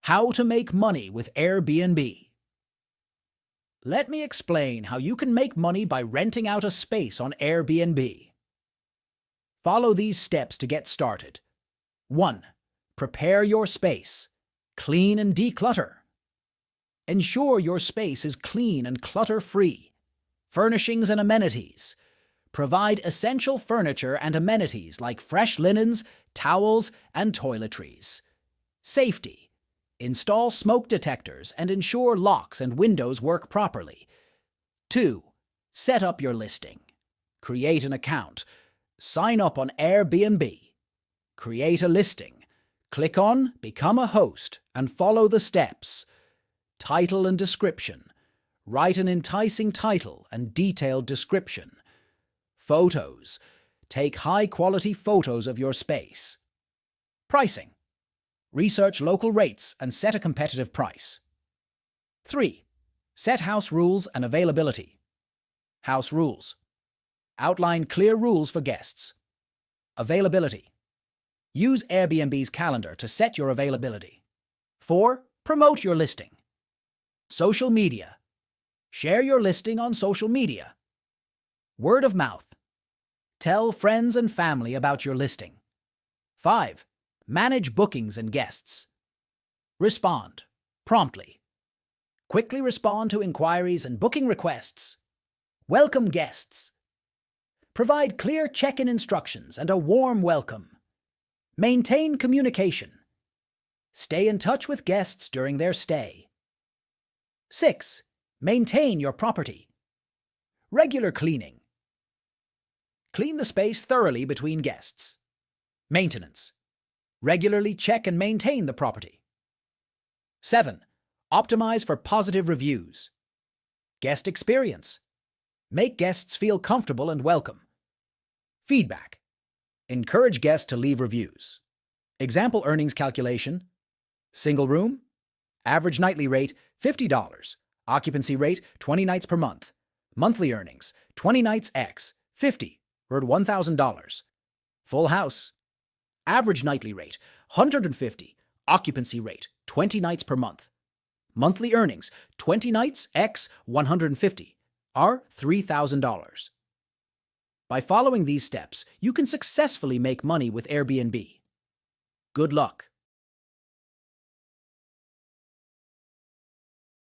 How to make money with Airbnb. Let me explain how you can make money by renting out a space on Airbnb. Follow these steps to get started. 1. Prepare your space. Clean and declutter. Ensure your space is clean and clutter-free. Furnishings and amenities. Provide essential furniture and amenities like fresh linens, towels, and toiletries. Safety. Install smoke detectors and ensure locks and windows work properly. 2. Set up your listing. Create an account. Sign up on Airbnb. Create a listing. Click on Become a Host and follow the steps. Title and description. Write an enticing title and detailed description. Photos. Take high-quality photos of your space. Pricing. Research local rates and set a competitive price. 3. Set house rules and availability. House rules. Outline clear rules for guests. Availability. Use Airbnb's calendar to set your availability. 4. Promote your listing. Social media. Share your listing on social media. Word of mouth. Tell friends and family about your listing. 5. Manage bookings and guests. Respond promptly. Quickly respond to inquiries and booking requests. Welcome guests. Provide clear check-in instructions and a warm welcome. Maintain communication. Stay in touch with guests during their stay. 6. Maintain your property. Regular cleaning. Clean the space thoroughly between guests. Maintenance. Regularly check and maintain the property. 7. Optimize for positive reviews. Guest experience. Make guests feel comfortable and welcome. Feedback. Encourage guests to leave reviews. Example earnings calculation. Single room. Average nightly rate, $50. Occupancy rate, 20 nights per month. Monthly earnings, 20 nights x, 50, worth $1,000. Full house. Average nightly rate, 150. Occupancy rate, 20 nights per month. Monthly earnings, 20 nights x 150, are $3,000. By following these steps, you can successfully make money with Airbnb. Good luck.